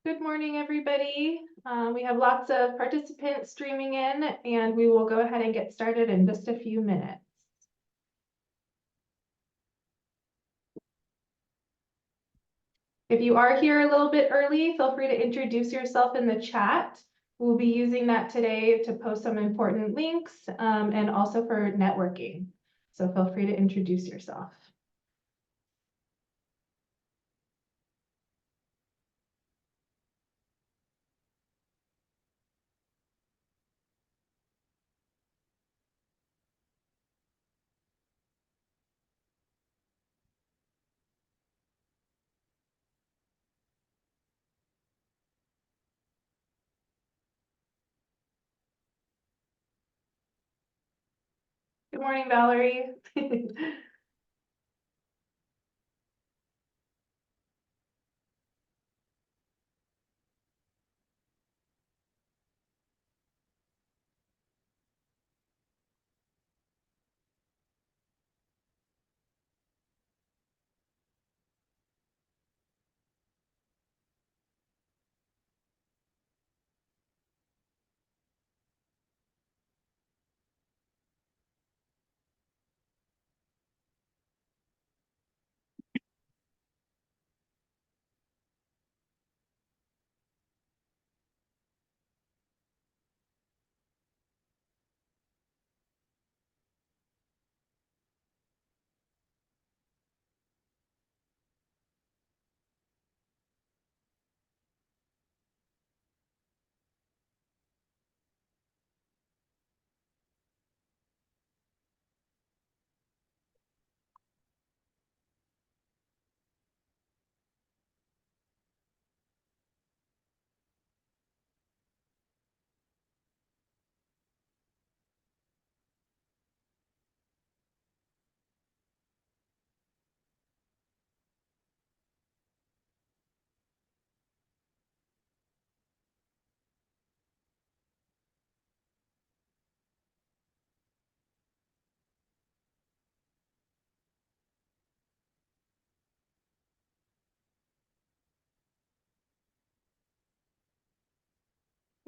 Good morning, everybody. We have lots of participants streaming in, and we will go ahead and get started in just a few minutes. If you are here a little bit early, feel free to introduce yourself in the chat. We'll be using that today to post some important links and also for networking. So feel free to introduce yourself. Good morning, Valerie.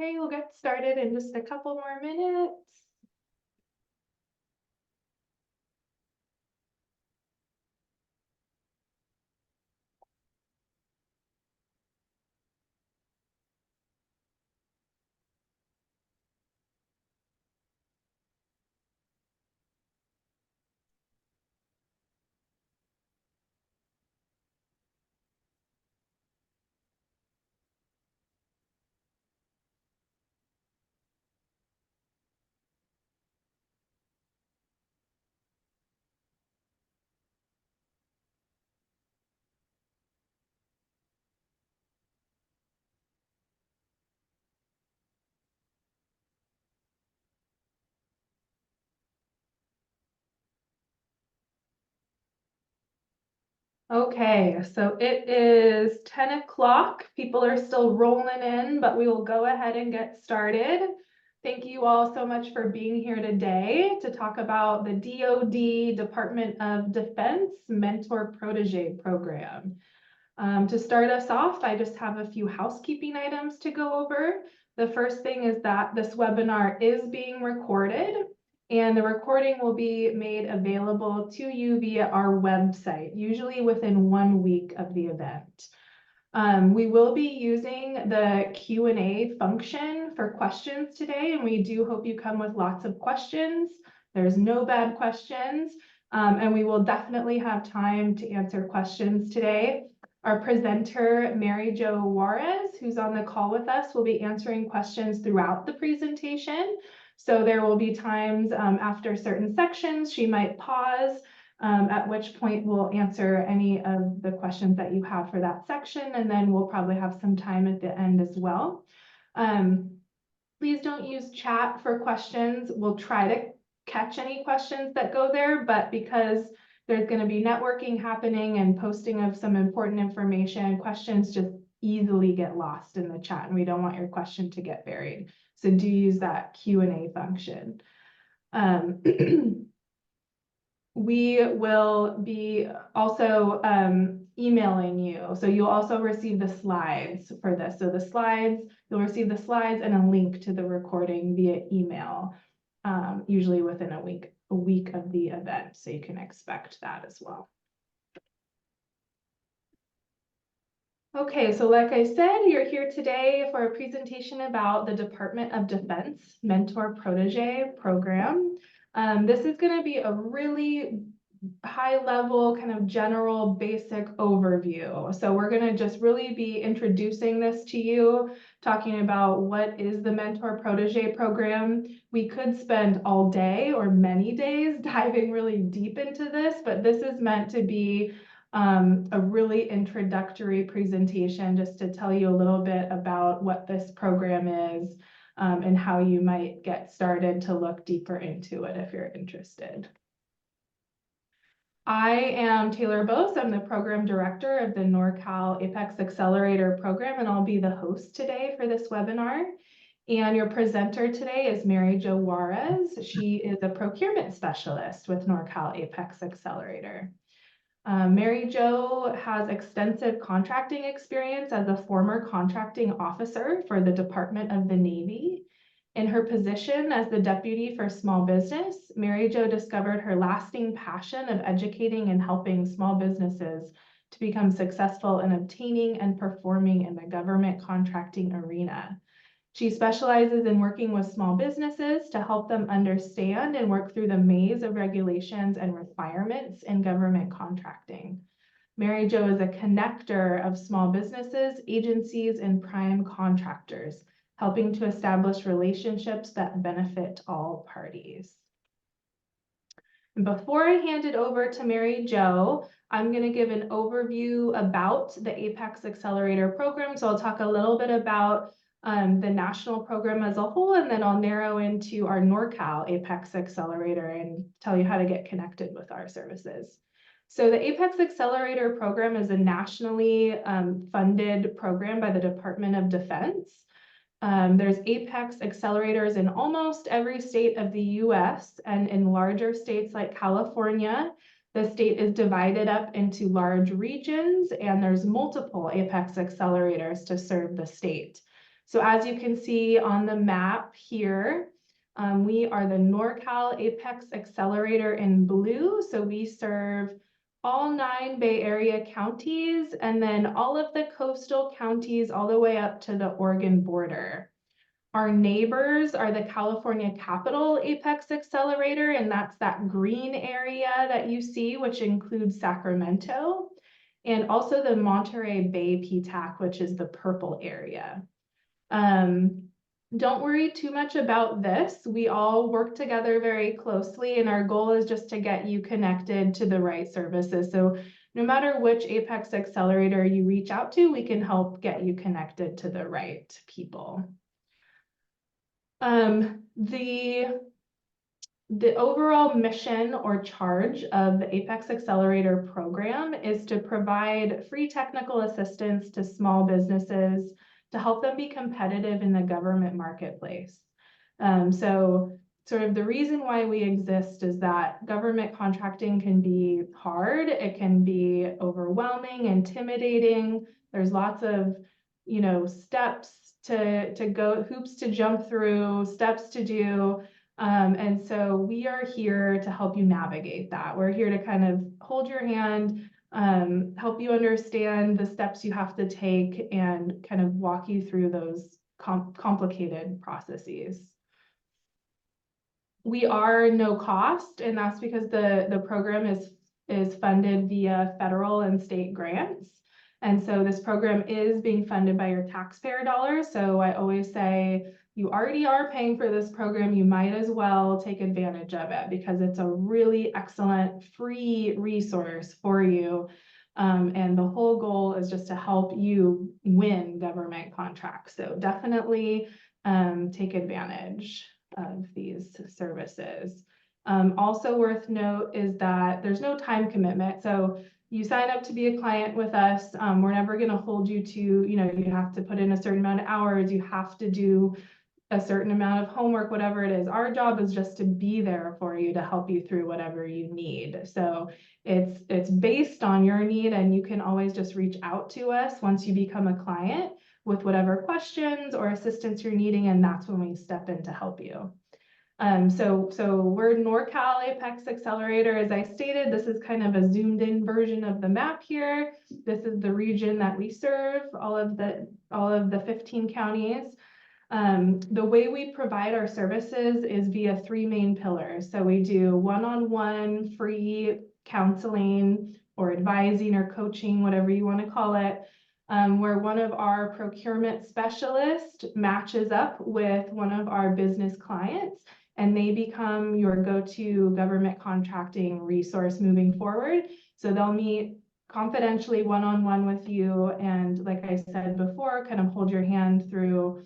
Okay, we'll get started in just a couple more minutes. Okay, so it is 10 o'clock. People are still rolling in, but we will go ahead and get started. Thank you all so much for being here today to talk about the DoD Department of Defense Mentor-Protégé Program. To start us off, I just have a few housekeeping items to go over. The first thing is that this webinar is being recorded, and the recording will be made available to you via our website, usually within 1 week of the event. We will be using the Q&A function for questions today, and we do hope you come with lots of questions. There's no bad questions, and we will definitely have time to answer questions today. Our presenter, Mary Jo Juarez, who's on the call with us, will be answering questions throughout the presentation. So there will be times after certain sections, she might pause, at which point we'll answer any of the questions that you have for that section, and then we'll probably have some time at the end as well. Please don't use chat for questions. We'll try to catch any questions that go there, but because there's going to be networking happening and posting of some important information, questions just easily get lost in the chat, and we don't want your question to get buried. So do use that Q&A function. We will be also emailing you. So you'll also receive the slides for this. So the slides, you'll receive the slides and a link to the recording via email, usually within a week of the event. So you can expect that as well. Okay, so like I said, you're here today for a presentation about the Department of Defense Mentor-Protégé Program. This is going to be a really high-level, kind of general, basic overview. So we're going to just really be introducing this to you, talking about what is the Mentor-Protégé Program. We could spend all day or many days diving really deep into this, but this is meant to be a really introductory presentation just to tell you a little bit about what this program is and how you might get started to look deeper into it if you're interested. I am Taylor Bose. I'm the program director of the Norcal APEX Accelerator program, and I'll be the host today for this webinar. And your presenter today is Mary Jo Juarez. She is a procurement specialist with Norcal APEX Accelerator. Mary Jo has extensive contracting experience as a former contracting officer for the Department of the Navy. In her position as the Deputy for Small Business, Mary Jo discovered her lasting passion of educating and helping small businesses to become successful in obtaining and performing in the government contracting arena. She specializes in working with small businesses to help them understand and work through the maze of regulations and requirements in government contracting. Mary Jo is a connector of small businesses, agencies, and prime contractors, helping to establish relationships that benefit all parties. And before I hand it over to Mary Jo, I'm going to give an overview about the APEX Accelerator program. So I'll talk a little bit about the national program as a whole, and then I'll narrow into our Norcal APEX Accelerator and tell you how to get connected with our services. So the APEX Accelerator program is a nationally funded program by the Department of Defense. There's APEX accelerators in almost every state of the US, and in larger states like California, the state is divided up into large regions, and there's multiple APEX accelerators to serve the state. So as you can see on the map here, we are the Norcal APEX Accelerator in blue. So we serve all 9 Bay Area counties and then all of the coastal counties all the way up to the Oregon border. Our neighbors are the California Capital APEX Accelerator, and that's that green area that you see, which includes Sacramento, and also the Monterey Bay PTAC, which is the purple area. Don't worry too much about this. We all work together very closely, and our goal is just to get you connected to the right services. So no matter which APEX accelerator you reach out to, we can help get you connected to the right people. The overall mission or charge of the APEX Accelerator program is to provide free technical assistance to small businesses to help them be competitive in the government marketplace. So sort of the reason why we exist is that government contracting can be hard. It can be overwhelming, intimidating. There's lots of, steps to go, hoops to jump through, steps to do. And so we are here to help you navigate that. We're here to kind of hold your hand, help you understand the steps you have to take, and kind of walk you through those complicated processes. We are no cost, and that's because the program is funded via federal and state grants. And so this program is being funded by your taxpayer dollars. So I always say, you already are paying for this program, you might as well take advantage of it because it's a really excellent free resource for you. And the whole goal is just to help you win government contracts. So definitely take advantage of these services. Also worth note is that there's no time commitment. So you sign up to be a client with us. We're never going to hold you to, you have to put in a certain amount of hours. You have to do a certain amount of homework, whatever it is. Our job is just to be there for you to help you through whatever you need. So it's based on your need, and you can always just reach out to us once you become a client with whatever questions or assistance you're needing, and that's when we step in to help you. So we're Norcal APEX Accelerator. As I stated, this is kind of a zoomed in version of the map here. This is the region that we serve, all of the 15 counties. The way we provide our services is via 3 main pillars. So we do one-on-one free counseling or advising or coaching, whatever you want to call it, where one of our procurement specialists matches up with one of our business clients, and they become your go-to government contracting resource moving forward. So they'll meet confidentially one-on-one with you, and like I said before, kind of hold your hand through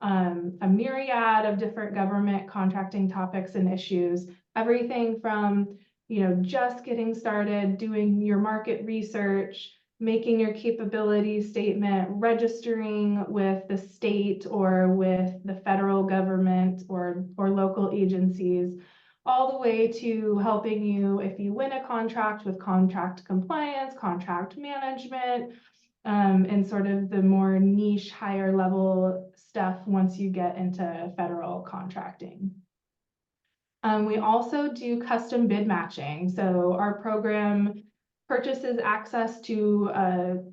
a myriad of different government contracting topics and issues, everything from, just getting started, doing your market research, making your capability statement, registering with the state or with the federal government or local agencies, all the way to helping you if you win a contract with contract compliance, contract management, and sort of the more niche, higher level stuff once you get into federal contracting. We also do custom bid matching. So our program purchases access to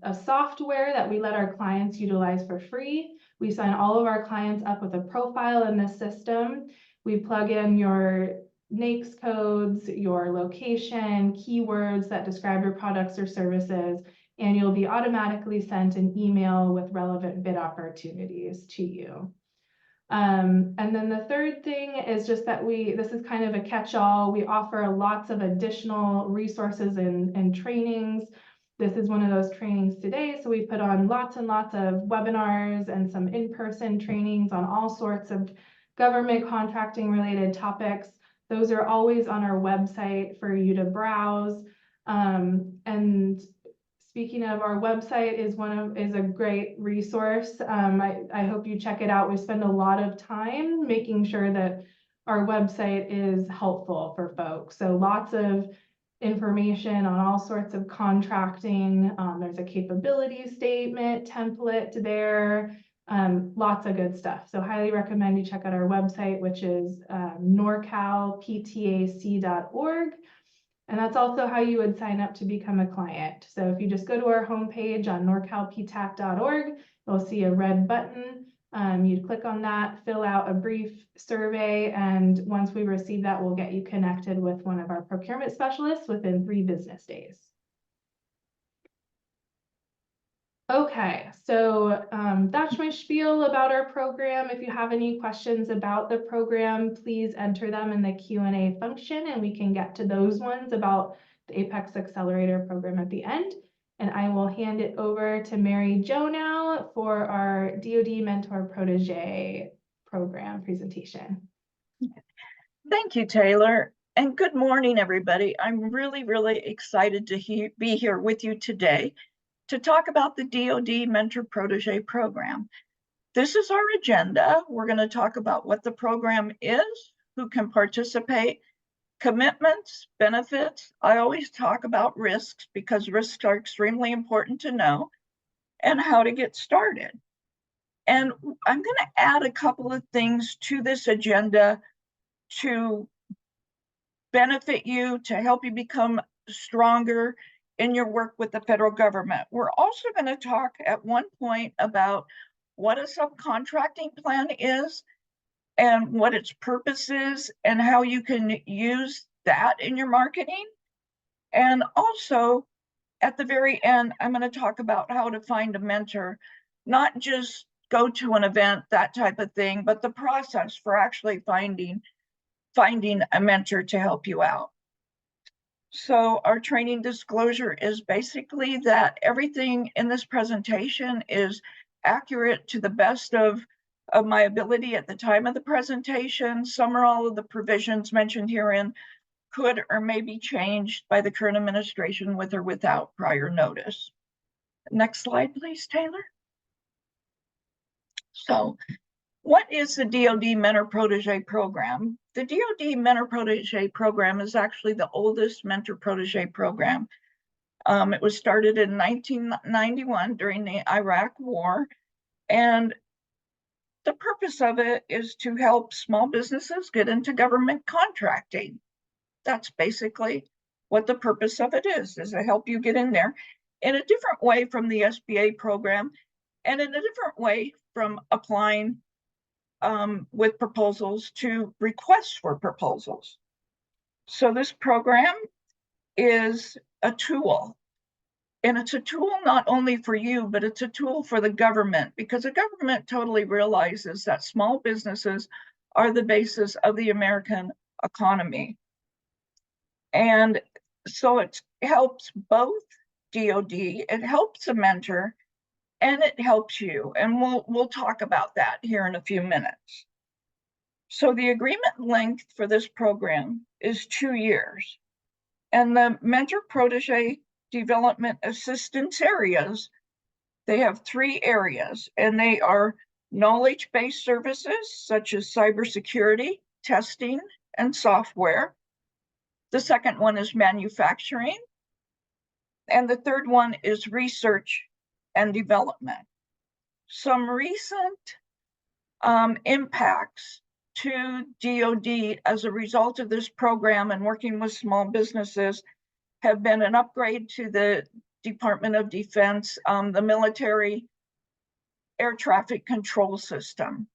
a software that we let our clients utilize for free. We sign all of our clients up with a profile in this system. We plug in your NAICS codes, your location, keywords that describe your products or services, and you'll be automatically sent an email with relevant bid opportunities to you. And then the third thing is just that this is kind of a catch-all. We offer lots of additional resources and trainings. This is one of those trainings today. So we put on lots and lots of webinars and some in-person trainings on all sorts of government contracting related topics. Those are always on our website for you to browse. And speaking of, our website is a great resource. I hope you check it out. We spend a lot of time making sure that our website is helpful for folks. So lots of information on all sorts of contracting. There's a capability statement template there. Lots of good stuff. So highly recommend you check out our website, which is norcalptac.org. And that's also how you would sign up to become a client. So if you just go to our homepage on norcalptac.org, you'll see a red button. You'd click on that, fill out a brief survey, and once we receive that, we'll get you connected with one of our procurement specialists within 3 business days. Okay, so that's my spiel about our program. If you have any questions about the program, please enter them in the Q&A function, and we can get to those ones about the APEX Accelerator program at the end. And I will hand it over to Mary Jo now for our DoD Mentor-Protégé Program presentation. Thank you, Taylor. And good morning, everybody. I'm really, really excited to be here with you today to talk about the DoD Mentor-Protégé Program. This is our agenda. We're going to talk about what the program is, who can participate, commitments, benefits. I always talk about risks because risks are extremely important to know, and how to get started. And I'm going to add a couple of things to this agenda to benefit you, to help you become stronger in your work with the federal government. We're also going to talk at one point about what a subcontracting plan is and what its purpose is and how you can use that in your marketing. And also at the very end, I'm going to talk about how to find a mentor, not just go to an event, that type of thing, but the process for actually finding a mentor to help you out. So our training disclosure is basically that everything in this presentation is accurate to the best of my ability at the time of the presentation. Some or all of the provisions mentioned herein could or may be changed by the current administration with or without prior notice. Next slide, please, Taylor. So What is the DoD Mentor-Protégé Program? The DoD Mentor-Protégé Program is actually the oldest mentor-protégé program. It was started in 1991 during the Iraq War, and the purpose of it is to help small businesses get into government contracting. That's basically what the purpose of it is to help you get in there in a different way from the SBA program and in a different way from applying with proposals to requests for proposals. So this program is a tool, and it's a tool not only for you, but it's a tool for the government, because the government totally realizes that small businesses are the basis of the American economy. And so it helps both DoD, it helps a mentor, and it helps you. And we'll talk about that here in a few minutes. So the agreement length for this program is 2 years. And the mentor-protégé development assistance areas, they have 3 areas, and they are knowledge-based services such as cybersecurity, testing, and software. The second one is manufacturing. And the third one is research and development. Some recent impacts to DoD as a result of this program and working with small businesses have been an upgrade to the Department of Defense, the military air traffic control system.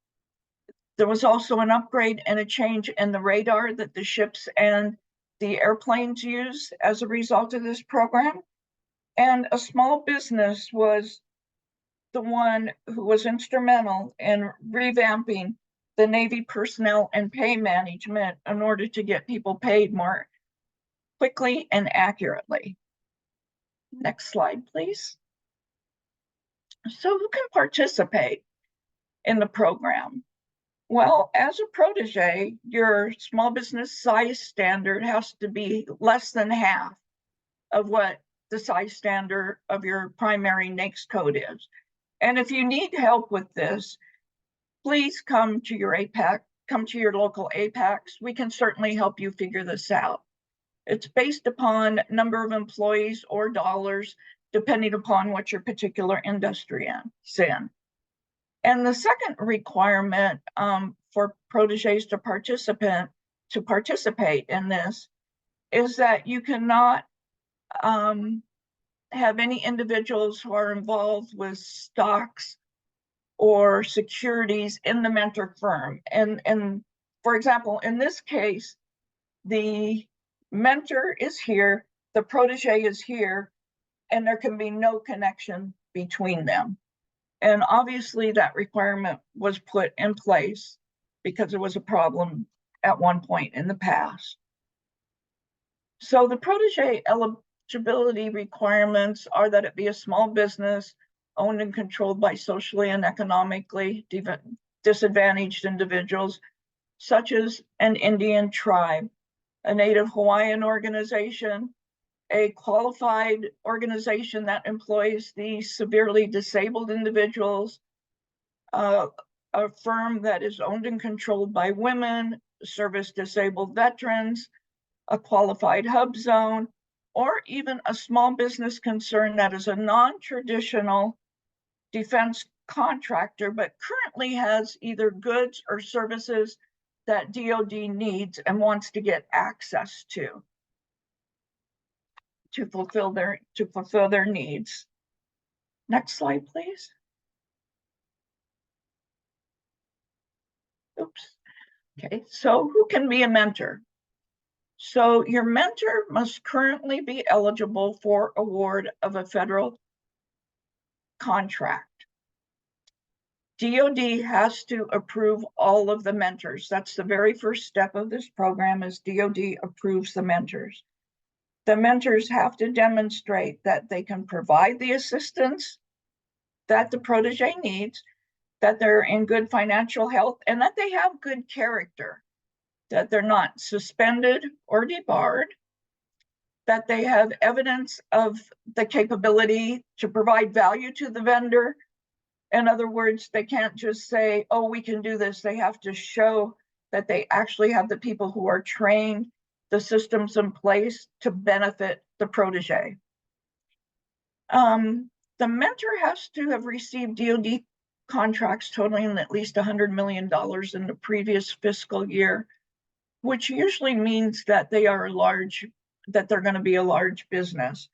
There was also an upgrade and a change in the radar that the ships and the airplanes use as a result of this program. And a small business was the one who was instrumental in revamping the Navy personnel and pay management in order to get people paid more quickly and accurately. Next slide, please. So who can participate in the program? Well, as a protege, your small business size standard has to be less than half of what the size standard of your primary NAICS code is. And if you need help with this, please come to your APEC, come to your local APEX. We can certainly help you figure this out. It's based upon number of employees or dollars, depending upon what your particular industry is in. And the second requirement for proteges to participate in this is that you cannot have any individuals who are involved with stocks or securities in the mentor firm. And for example, in this case, the mentor is here, the protege is here, and there can be no connection between them. And obviously that requirement was put in place because it was a problem at one point in the past. So the protege eligibility requirements are that it be a small business owned and controlled by socially and economically disadvantaged individuals, such as an Indian tribe, a Native Hawaiian organization, a qualified organization that employs the severely disabled individuals, a firm that is owned and controlled by women, service disabled veterans, a qualified hub zone, or even a small business concern that is a non-traditional defense contractor, but currently has either goods or services that DoD needs and wants to get access to fulfill their needs. Next slide, please. Oops. Okay, so who can be a mentor? So your mentor must currently be eligible for award of a federal contract. DoD has to approve all of the mentors. That's the very first step of this program, is DoD approves the mentors. The mentors have to demonstrate that they can provide the assistance that the protege needs, that they're in good financial health, and that they have good character, that they're not suspended or debarred, that they have evidence of the capability to provide value to the vendor, In other words, they can't just say, oh, we can do this. They have to show that they actually have the people who are trained, the systems in place to benefit the protege. The mentor has to have received DoD contracts totaling at least $100 million in the previous fiscal year, which usually means that they are that they're going to be a large business.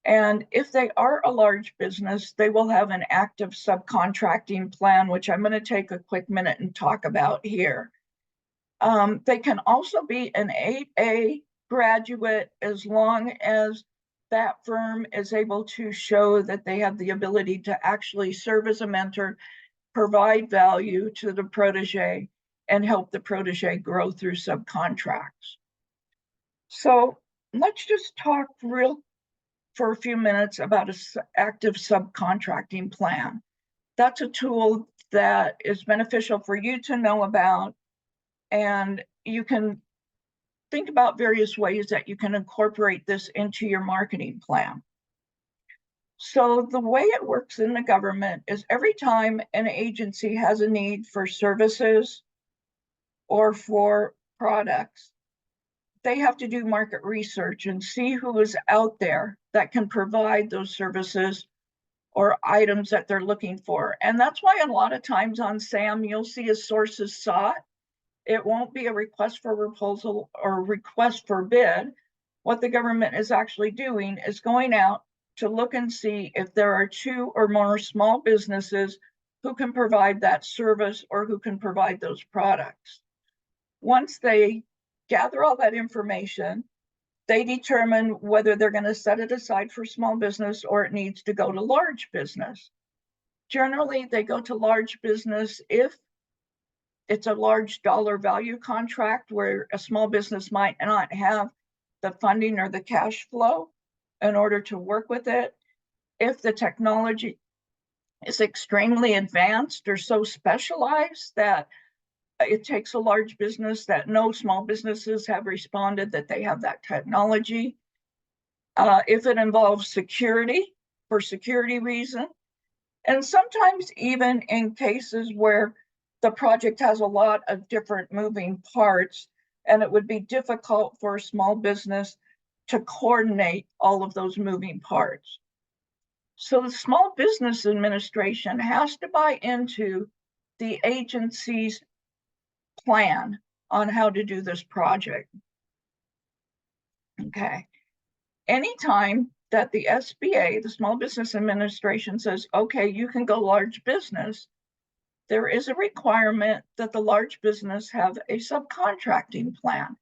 And if they are a large business, they will have an active subcontracting plan, which I'm going to take a quick minute and talk about here. They can also be an 8A graduate as long as that firm is able to show that they have the ability to actually serve as a mentor, provide value to the protege, and help the protege grow through subcontracts. So let's just talk for a few minutes about an active subcontracting plan. That's a tool that is beneficial for you to know about, and you can think about various ways that you can incorporate this into your marketing plan. So the way it works in the government is every time an agency has a need for services or for products, they have to do market research and see who is out there that can provide those services or items that they're looking for. And that's why a lot of times on SAM, you'll see a sources sought. It won't be a request for proposal or request for bid. What the government is actually doing is going out to look and see if there are 2 or more small businesses who can provide that service or who can provide those products. Once they gather all that information, they determine whether they're going to set it aside for small business or it needs to go to large business. Generally, they go to large business if it's a large dollar value contract where a small business might not have the funding or the cash flow in order to work with it. If the technology is extremely advanced or so specialized that it takes a large business that no small businesses have responded that they have that technology. If it involves security for security reason, and sometimes even in cases where the project has a lot of different moving parts and it would be difficult for a small business to coordinate all of those moving parts. So the Small Business Administration has to buy into the agency's plan on how to do this project. Okay. Anytime that the SBA, the Small Business Administration, says, okay, you can go large business, there is a requirement that the large business have a subcontracting plan.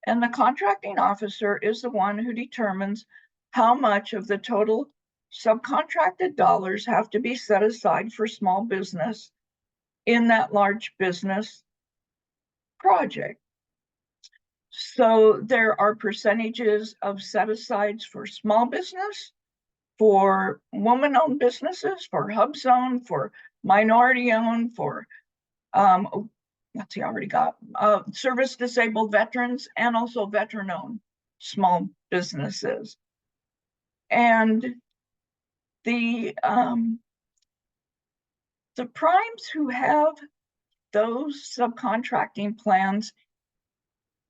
And the contracting officer is the one who determines how much of the total subcontracted dollars have to be set aside for small business in that large business project. So there are percentages of set-asides for small business, for woman-owned businesses, for hub zone, for minority-owned, for let's see, I already got service-disabled veterans, and also veteran-owned small businesses. And the primes who have those subcontracting plans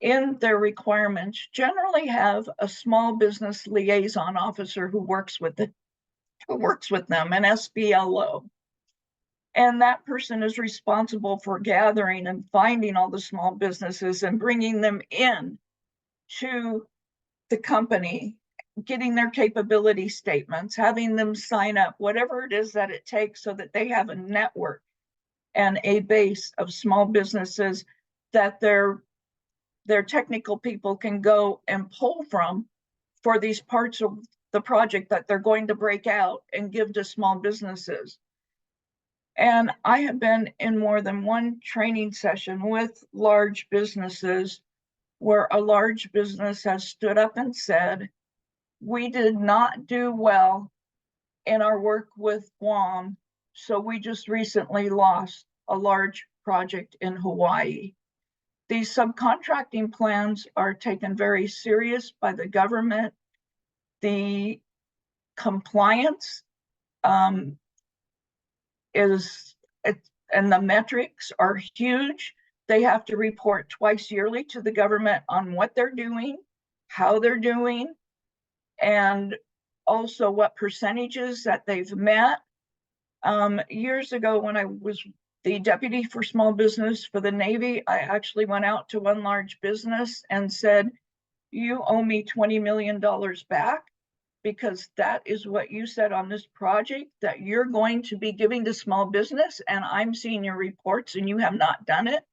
in their requirements generally have a small business liaison officer who works with them, an SBLO. And that person is responsible for gathering and finding all the small businesses and bringing them in to the company, getting their capability statements, having them sign up, whatever it is that it takes so that they have a network and a base of small businesses that their technical people can go and pull from for these parts of the project that they're going to break out and give to small businesses. And I have been in more than one training session with large businesses where a large business has stood up and said, we did not do well in our work with Guam, so we just recently lost a large project in Hawaii. These subcontracting plans are taken very serious by the government. The compliance is, and the metrics are huge. They have to report twice yearly to the government on what they're doing, how they're doing, and also what percentages that they've met. Years ago, when I was the deputy for small business for the Navy, I actually went out to one large business and said, you owe me $20 million back, because that is what you said on this project that you're going to be giving to small business, and I'm seeing your reports and you have not done it,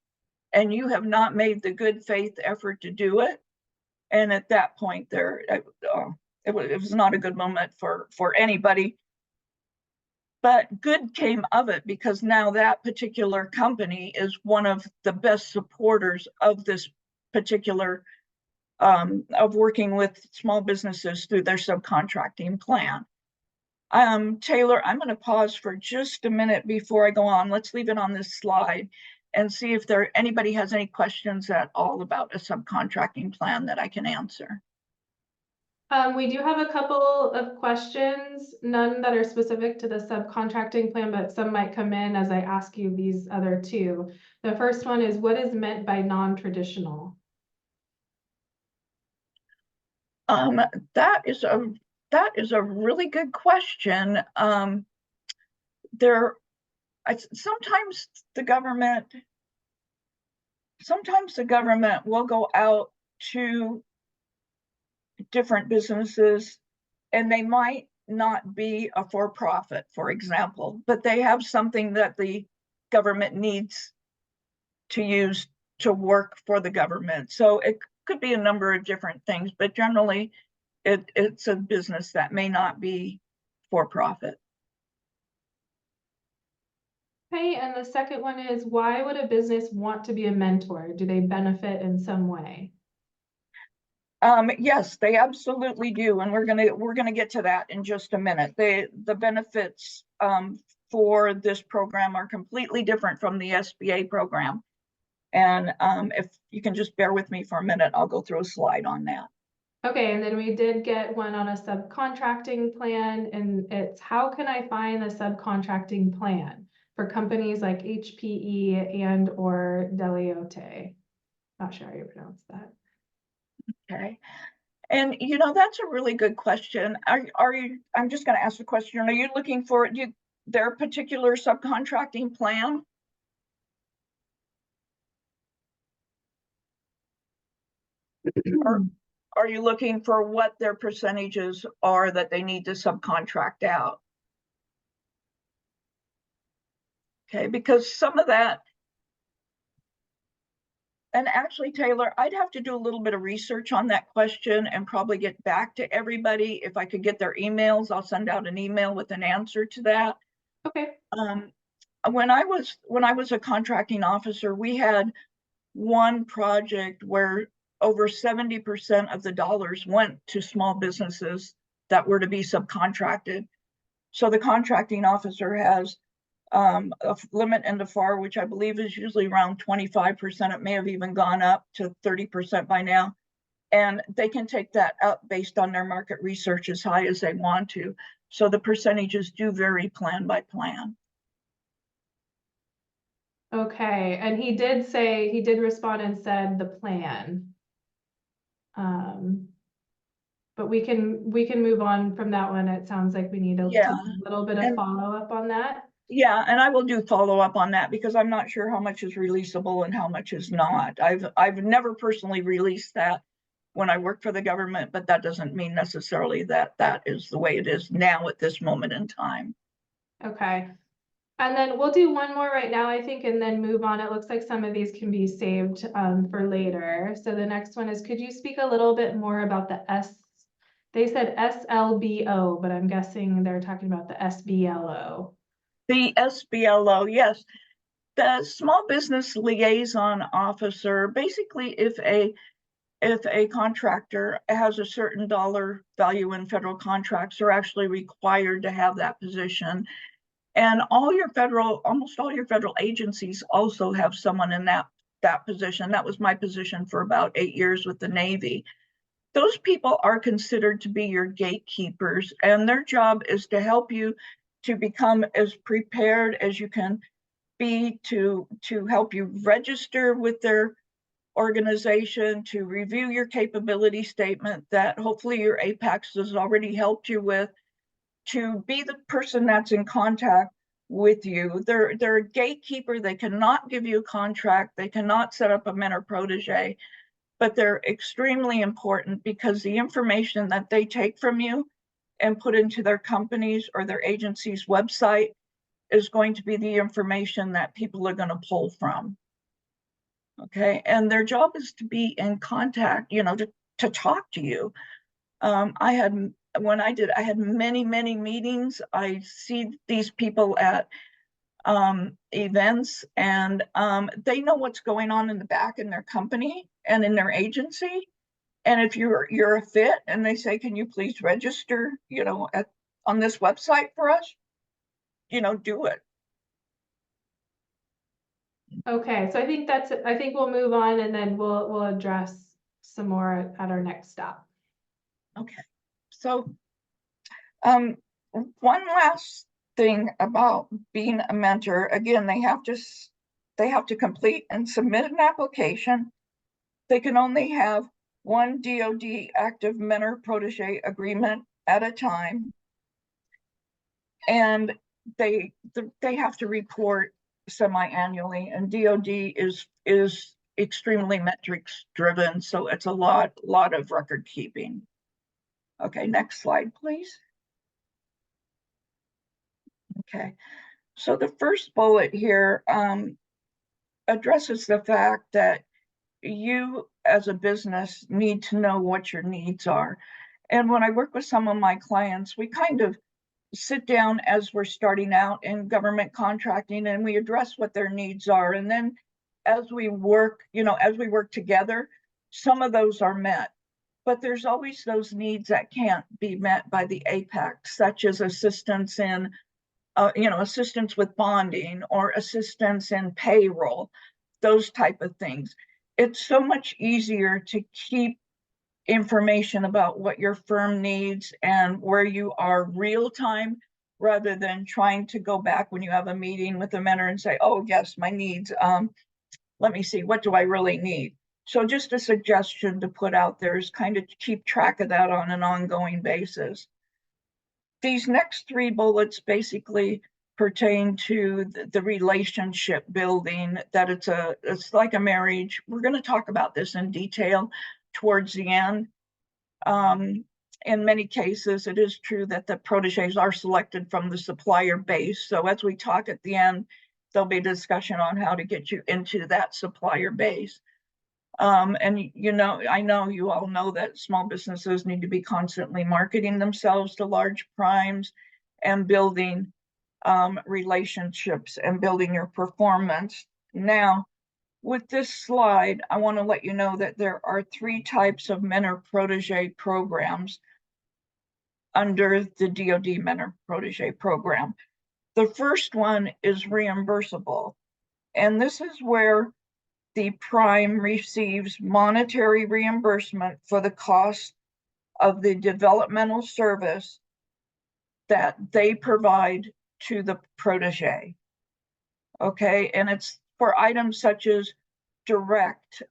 and you have not made the good faith effort to do it. And at that point there, it was not a good moment for anybody. But good came of it, because now that particular company is one of the best supporters of this particular of working with small businesses through their subcontracting plan. Taylor, I'm going to pause for just a minute before I go on. Let's leave it on this slide and see if anybody has any questions at all about a subcontracting plan that I can answer. We do have a couple of questions, none that are specific to the subcontracting plan, but some might come in as I ask you these other two. The first one is, what is meant by non-traditional? That is a really good question. Sometimes the government will go out to different businesses, and they might not be a for-profit, for example, but they have something that the government needs to use to work for the government. So it could be a number of different things, but generally it's a business that may not be for-profit. Okay, and the second one is, why would a business want to be a mentor? Do they benefit in some way? Yes, they absolutely do, and we're gonna get to that in just a minute. The benefits for this program are completely different from the SBA program. And if you can just bear with me for a minute, I'll go through a slide on that. Okay, and then we did get one on a subcontracting plan, and it's, how can I find the subcontracting plan for companies like HPE and or Deliote? Not sure how you pronounce that. Okay. And that's a really good question. Are you, I'm just going to ask the question, are you looking for their particular subcontracting plan? Or are you looking for what their percentages are that they need to subcontract out? Okay, because some of that, and actually, Taylor, I'd have to do a little bit of research on that question and probably get back to everybody. If I could get their emails, I'll send out an email with an answer to that. Okay. When I was a contracting officer, we had one project where over 70% of the dollars went to small businesses that were to be subcontracted. So the contracting officer has a limit in the FAR, which I believe is usually around 25%. It may have even gone up to 30% by now. And they can take that up based on their market research as high as they want to. So the percentages do vary plan by plan. Okay, and he did respond and said the plan. But we can move on from that one. It sounds like we need a little bit of follow-up on that. Yeah, and I will do follow-up on that, because I'm not sure how much is releasable and how much is not. I've never personally released that when I work for the government, but that doesn't mean necessarily that that is the way it is now at this moment in time. Okay. And then we'll do one more right now, I think, and then move on. It looks like some of these can be saved for later. So the next one is, could you speak a little bit more about they said SLBO, but I'm guessing they're talking about the SBLO. The SBLO, yes. The Small Business Liaison Officer, basically if a contractor has a certain dollar value in federal contracts, they're actually required to have that position. And almost all your federal agencies also have someone in that position. That was my position for about 8 years with the Navy. Those people are considered to be your gatekeepers, and their job is to help you to become as prepared as you can be to help you register with their organization, to review your capability statement that hopefully your APEX has already helped you with, to be the person that's in contact with you. They're a gatekeeper. They cannot give you a contract. They cannot set up a mentor protege, but they're extremely important because the information that they take from you and put into their company's or their agency's website is going to be the information that people are going to pull from. Okay, and their job is to be in contact, you know, to talk to you. I had many meetings. I see these people at events, and they know what's going on in the back in their company and in their agency. And if you're a fit and they say, can you please register, you know, on this website for us, you know, do it. Okay, so I think we'll move on and then we'll address some more at our next stop. Okay, so one last thing about being a mentor. Again, they have to complete and submit an application. They can only have one DoD active mentor protege agreement at a time, and they have to report semi-annually, and DoD is extremely metrics driven, so it's a lot of record keeping. Okay, next slide, please. Okay, so the first bullet here addresses the fact that you as a business need to know what your needs are. And when I work with some of my clients, we kind of sit down as we're starting out in government contracting and we address what their needs are. And then as we work, you know, as we work together, some of those are met. But there's always those needs that can't be met by the APEX, such as assistance in assistance with bonding or assistance in payroll, those type of things. It's so much easier to keep information about what your firm needs and where you are real time, rather than trying to go back when you have a meeting with a mentor and say, oh yes, my needs, let me see, what do I really need? So just a suggestion to put out there is kind of keep track of that on an ongoing basis. These next three bullets basically pertain to the relationship building, that it's like a marriage. We're going to talk about this in detail towards the end. In many cases, it is true that the proteges are selected from the supplier base. So as we talk at the end, there'll be a discussion on how to get you into that supplier base. And you know, I know you all know that small businesses need to be constantly marketing themselves to large primes and building relationships and building your performance. Now, with this slide, I want to let you know that there are three types of mentor-protege programs under the DoD Mentor-Protégé Program. The first one is reimbursable, and this is where the prime receives monetary reimbursement for the cost of the developmental service that they provide to the protege. Okay, and it's for items such as direct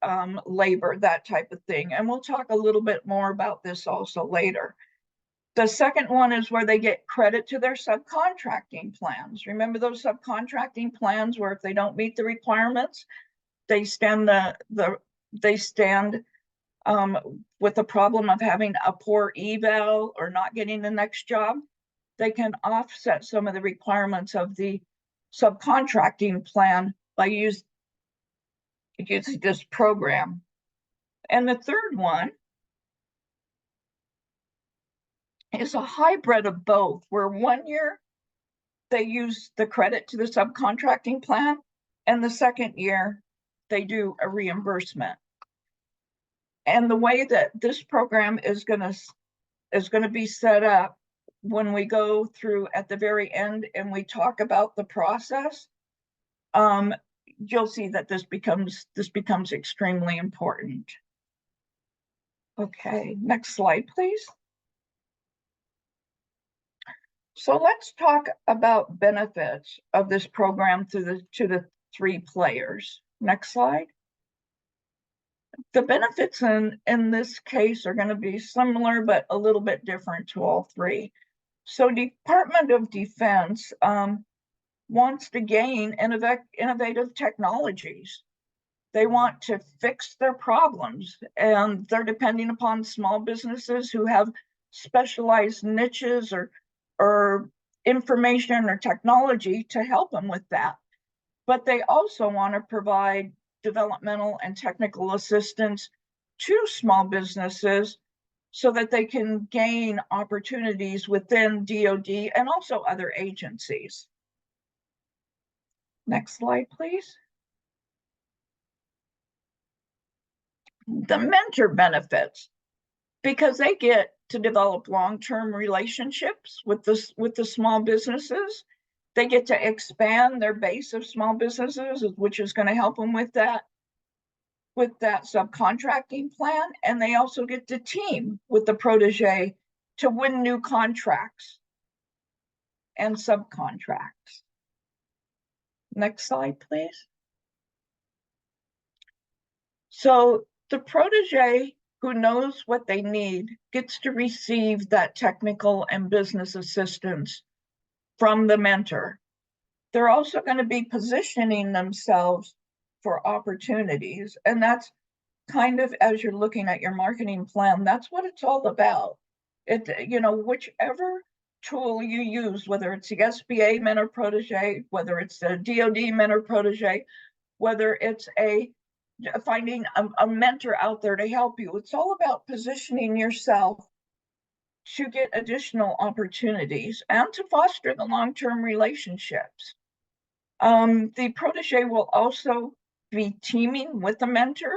labor, that type of thing. And we'll talk a little bit more about this also later. The second one is where they get credit to their subcontracting plans. Remember those subcontracting plans where if they don't meet the requirements, they stand with the problem of having a poor eval or not getting the next job. They can offset some of the requirements of the subcontracting plan by using this program. And the third one is a hybrid of both, where 1 year they use the credit to the subcontracting plan, and the second year they do a reimbursement. And the way that this program is going to be set up, when we go through at the very end and we talk about the process, you'll see that this becomes extremely important. Okay, next slide, please. So let's talk about benefits of this program to the three players. Next slide. The benefits in this case are going to be similar, but a little bit different to all three. So Department of Defense wants to gain innovative technologies. They want to fix their problems, and they're depending upon small businesses who have specialized niches or information or technology to help them with that. But they also want to provide developmental and technical assistance to small businesses so that they can gain opportunities within DoD and also other agencies. Next slide, please. The mentor benefits, because they get to develop long-term relationships with the small businesses. They get to expand their base of small businesses, which is going to help them with that subcontracting plan. And they also get to team with the protege to win new contracts and subcontracts. Next slide, please. So the protege who knows what they need gets to receive that technical and business assistance from the mentor. They're also going to be positioning themselves for opportunities. And that's kind of, as you're looking at your marketing plan, that's what it's all about. Whichever tool you use, whether it's the SBA Mentor-Protégé, whether it's the DoD Mentor-Protégé, whether it's finding a mentor out there to help you, it's all about positioning yourself to get additional opportunities and to foster the long-term relationships. The protege will also be teaming with the mentor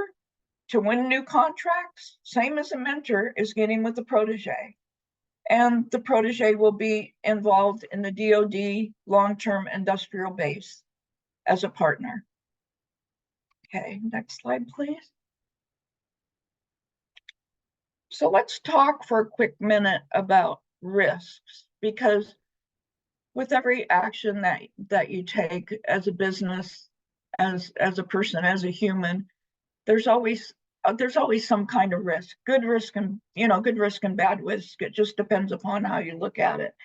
to win new contracts, same as a mentor is getting with the protege. And the protege will be involved in the DoD long-term industrial base as a partner. Okay, next slide, please. So let's talk for a quick minute about risks, because with every action that you take as a business, as a person, as a human, there's always some kind of risk. Good risk and bad risk. It just depends upon how you look at it.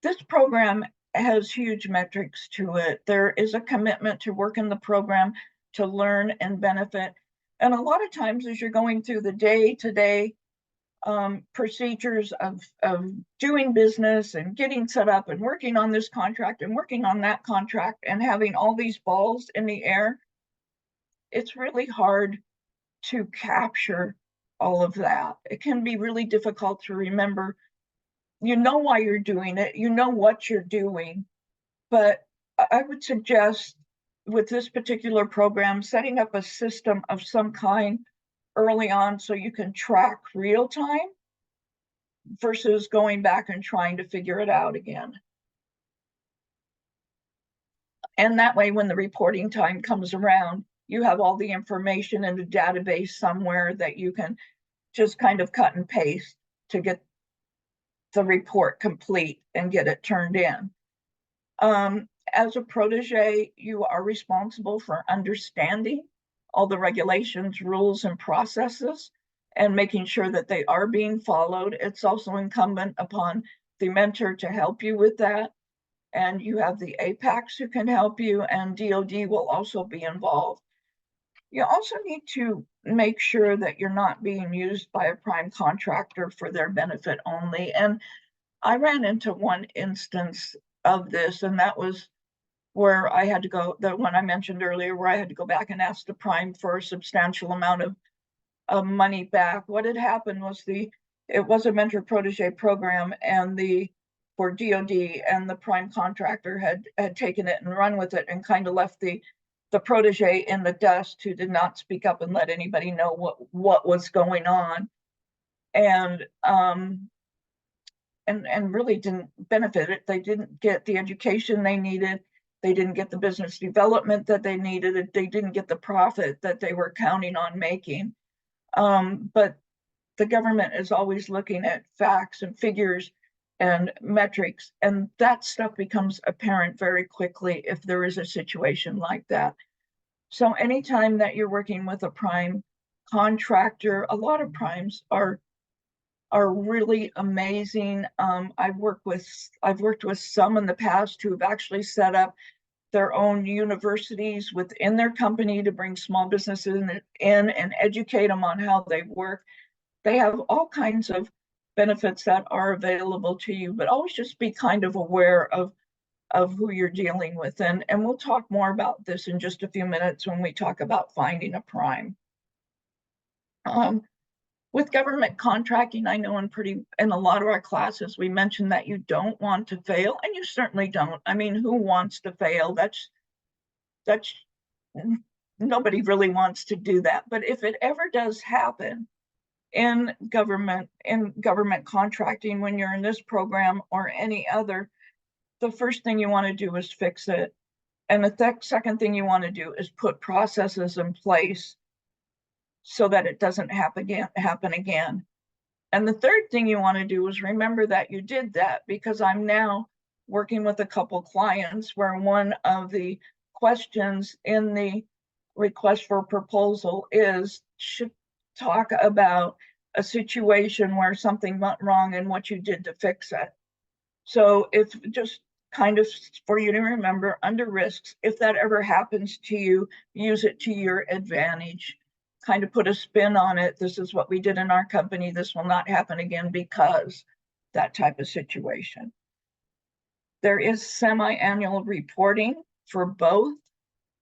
This program has huge metrics to it. There is a commitment to work in the program to learn and benefit. And a lot of times as you're going through the day-to-day procedures of doing business and getting set up and working on this contract and working on that contract and having all these balls in the air, it's really hard to capture all of that. It can be really difficult to remember. You know why you're doing it, you know what you're doing, but I would suggest with this particular program, setting up a system of some kind early on so you can track real time versus going back and trying to figure it out again. And that way, when the reporting time comes around, you have all the information in a database somewhere that you can just kind of cut and paste to get the report complete and get it turned in. As a protege, you are responsible for understanding all the regulations, rules, and processes and making sure that they are being followed. It's also incumbent upon the mentor to help you with that. And you have the APEX who can help you, and DoD will also be involved. You also need to make sure that you're not being used by a prime contractor for their benefit only. And I ran into one instance of this, and that was where I had to go, the one I mentioned earlier, where I had to go back and ask the prime for a substantial amount of money back. What had happened was it was a mentor-protege program, and for DoD, and the prime contractor had taken it and run with it and kind of left the protege in the dust, who did not speak up and let anybody know what was going on, and really didn't benefit it. They didn't get the education they needed. They didn't get the business development that they needed. They didn't get the profit that they were counting on making. But the government is always looking at facts and figures and metrics. And that stuff becomes apparent very quickly if there is a situation like that. So anytime that you're working with a prime contractor, a lot of primes are really amazing. I've worked with some in the past who have actually set up their own universities within their company to bring small businesses in and educate them on how they work. They have all kinds of benefits that are available to you, but always just be kind of aware of who you're dealing with. And we'll talk more about this in just a few minutes when we talk about finding a prime. With government contracting, I know in a lot of our classes, we mentioned that you don't want to fail, and you certainly don't. I mean, who wants to fail? That's nobody really wants to do that. But if it ever does happen in government contracting, when you're in this program or any other, the first thing you want to do is fix it. And the second thing you want to do is put processes in place so that it doesn't happen again. And the third thing you want to do is remember that you did that, because I'm now working with a couple clients where one of the questions in the request for proposal should talk about a situation where something went wrong and what you did to fix it. So if just kind of for you to remember, under risks, if that ever happens to you, use it to your advantage. Kind of put a spin on it. This is what we did in our company. This will not happen again because that type of situation. There is semi-annual reporting for both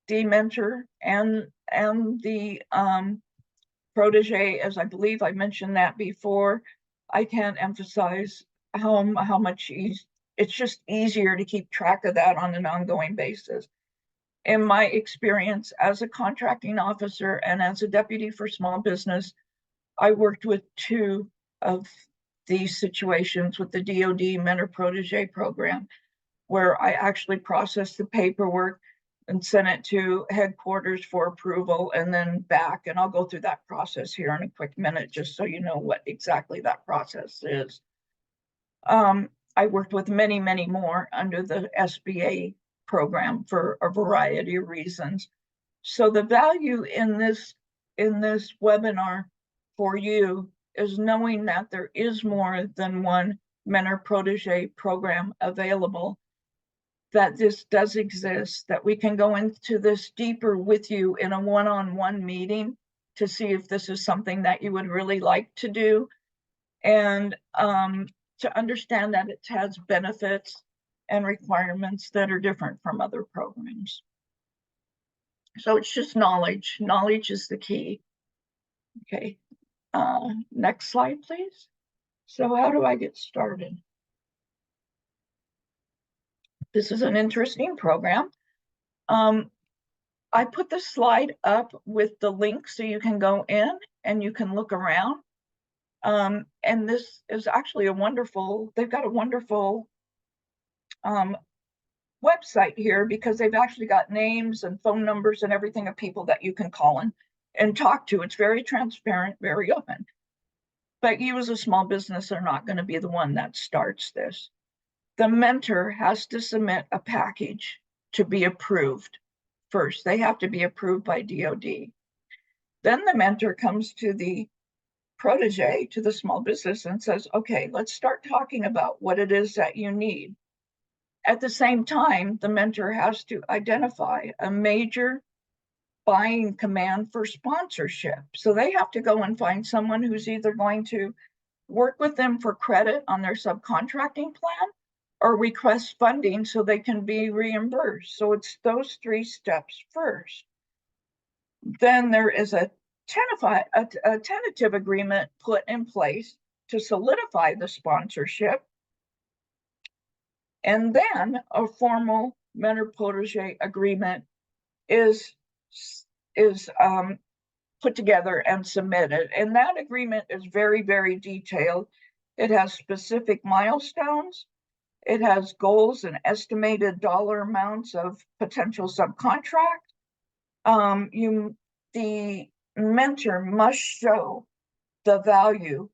the mentor and the protege, as I believe I mentioned that before. I can't emphasize how much it's just easier to keep track of that on an ongoing basis. In my experience as a contracting officer and as a deputy for small business, I worked with two of these situations with the DoD Mentor-Protégé Program, where I actually processed the paperwork and sent it to headquarters for approval and then back. And I'll go through that process here in a quick minute, just so you know what exactly that process is. I worked with many, many more under the SBA program for a variety of reasons. So the value in this webinar for you is knowing that there is more than one mentor-protege program available, that this does exist, that we can go into this deeper with you in a one-on-one meeting to see if this is something that you would really like to do, and to understand that it has benefits and requirements that are different from other programs. So it's just knowledge. Knowledge is the key. Okay, next slide, please. So how do I get started? This is an interesting program. I put the slide up with the link so you can go in and you can look around. And this is actually they've got a wonderful website here, because they've actually got names and phone numbers and everything of people that you can call in and talk to. It's very transparent, very open. But you as a small business are not going to be the one that starts this. The mentor has to submit a package to be approved first. They have to be approved by DoD. Then the mentor comes to the protege, to the small business, and says, okay, let's start talking about what it is that you need. At the same time, the mentor has to identify a major buying command for sponsorship. So they have to go and find someone who's either going to work with them for credit on their subcontracting plan or request funding so they can be reimbursed. So it's those three steps first. Then there is a tentative agreement put in place to solidify the sponsorship. And then a formal mentor-protege agreement is put together and submitted. And that agreement is very, very detailed. It has specific milestones. It has goals and estimated dollar amounts of potential subcontract. The mentor must show the value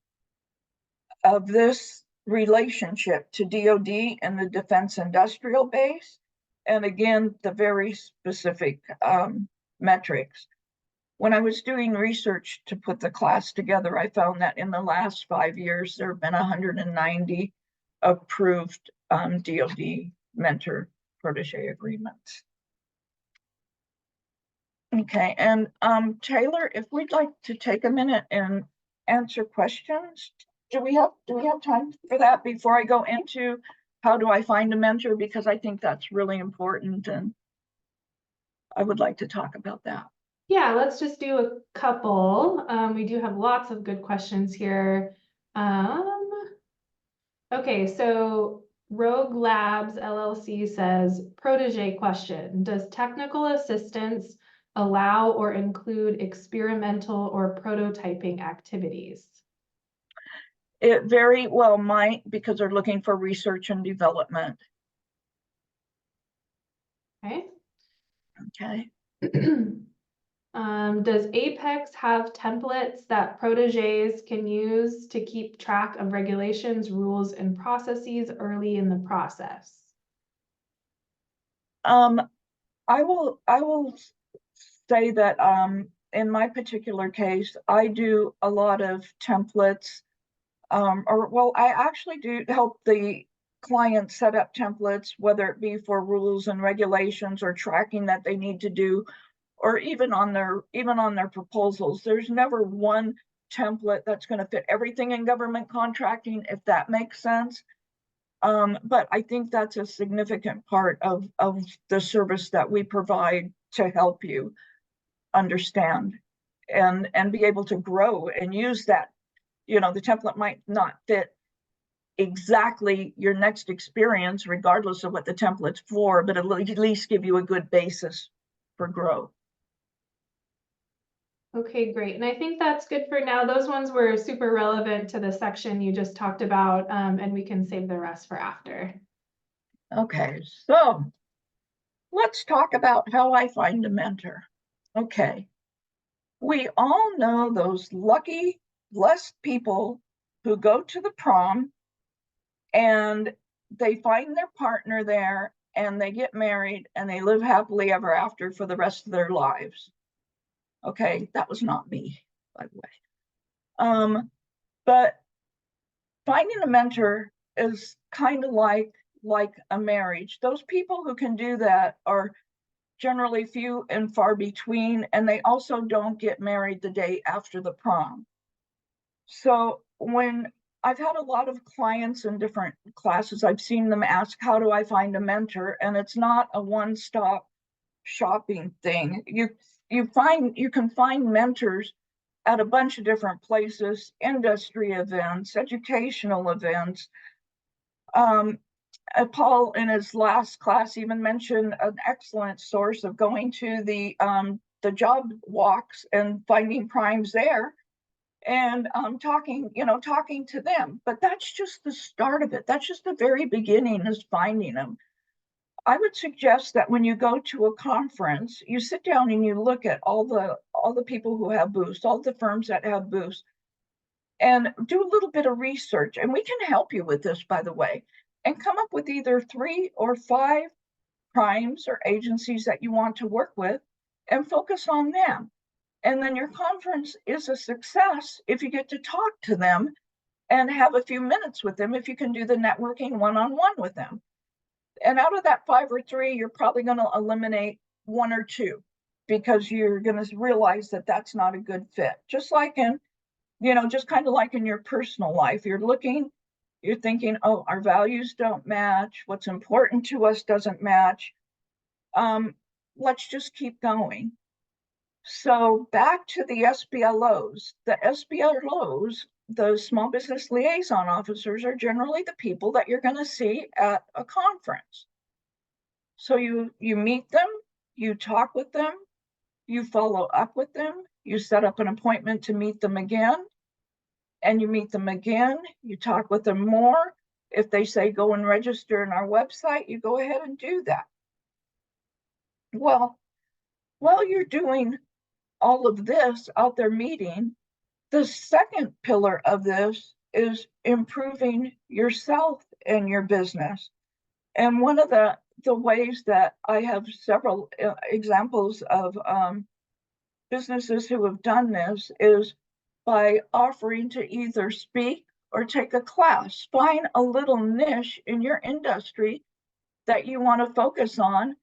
of this relationship to DoD and the defense industrial base. And again, the very specific metrics. When I was doing research to put the class together, I found that in the last 5 years, there have been 190 approved DoD mentor-protege agreements. Okay, and Taylor, if we'd like to take a minute and answer questions, do we have time for that before I go into how do I find a mentor? Because I think that's really important, and I would like to talk about that. Yeah, let's just do a couple. We do have lots of good questions here. Okay, so Rogue Labs LLC says, protege question, does technical assistance allow or include experimental or prototyping activities? It very well might, because they're looking for research and development. Okay. Okay. Does APEX have templates that proteges can use to keep track of regulations, rules, and processes early in the process? I will say that in my particular case, I do a lot of templates, I actually do help the client set up templates, whether it be for rules and regulations or tracking that they need to do, or even on their proposals. There's never one template that's going to fit everything in government contracting, if that makes sense. But I think that's a significant part of the service that we provide to help you understand and be able to grow and use that. You know, the template might not fit exactly your next experience, regardless of what the template's for, but it'll at least give you a good basis for growth. Okay, great. And I think that's good for now. Those ones were super relevant to the section you just talked about, and we can save the rest for after. Okay, so let's talk about how I find a mentor. Okay, we all know those lucky, blessed people who go to the prom and they find their partner there and they get married and they live happily ever after for the rest of their lives. Okay, that was not me, by the way. But finding a mentor is kind of like a marriage. Those people who can do that are generally few and far between, and they also don't get married the day after the prom. So when I've had a lot of clients in different classes, I've seen them ask, how do I find a mentor? And it's not a one-stop shopping thing. You can find mentors at a bunch of different places, industry events, educational events. Paul in his last class even mentioned an excellent source of going to the job walks and finding primes there and talking to them. But that's just the start of it. That's just the very beginning, is finding them. I would suggest that when you go to a conference, you sit down and you look at all the people who have booths, all the firms that have booths, and do a little bit of research. And we can help you with this, by the way, and come up with either 3 or 5 primes or agencies that you want to work with and focus on them. And then your conference is a success if you get to talk to them and have a few minutes with them, if you can do the networking one-on-one with them. And out of that 5 or 3, you're probably going to eliminate 1 or 2 because you're going to realize that that's not a good fit. Just like just kind of like in your personal life, you're thinking, oh, our values don't match. What's important to us doesn't match. Let's just keep going. So back to the SBLOs. The SBLOs, the Small Business Liaison Officers, are generally the people that you're going to see at a conference. So you meet them, you talk with them, you follow up with them, you set up an appointment to meet them again, and you meet them again, you talk with them more. If they say go and register in our website, you go ahead and do that. Well, while you're doing all of this out there meeting, the second pillar of this is improving yourself and your business. And one of the ways that I have several examples of businesses who have done this is by offering to either speak or take a class. Find a little niche in your industry that you want to focus on,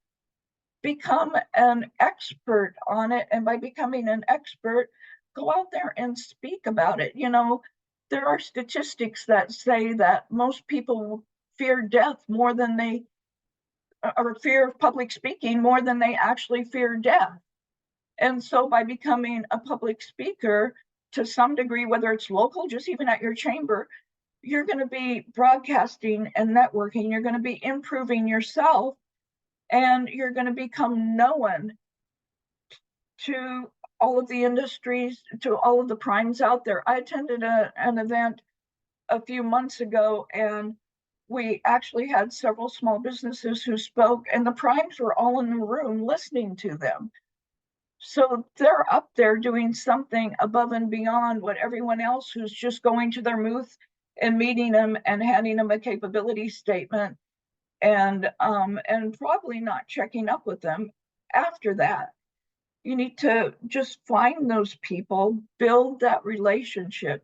become an expert on it, and by becoming an expert, go out there and speak about it. You know, there are statistics that say that most people fear death more than they, or fear of public speaking more than they actually fear death. And so by becoming a public speaker to some degree, whether it's local, just even at your chamber, you're going to be broadcasting and networking. You're going to be improving yourself, and you're going to become known to all of the industries, to all of the primes out there. I attended an event a few months ago, and we actually had several small businesses who spoke, and the primes were all in the room listening to them. So they're up there doing something above and beyond what everyone else who's just going to their booth and meeting them and handing them a capability statement and probably not checking up with them after that. You need to just find those people, build that relationship,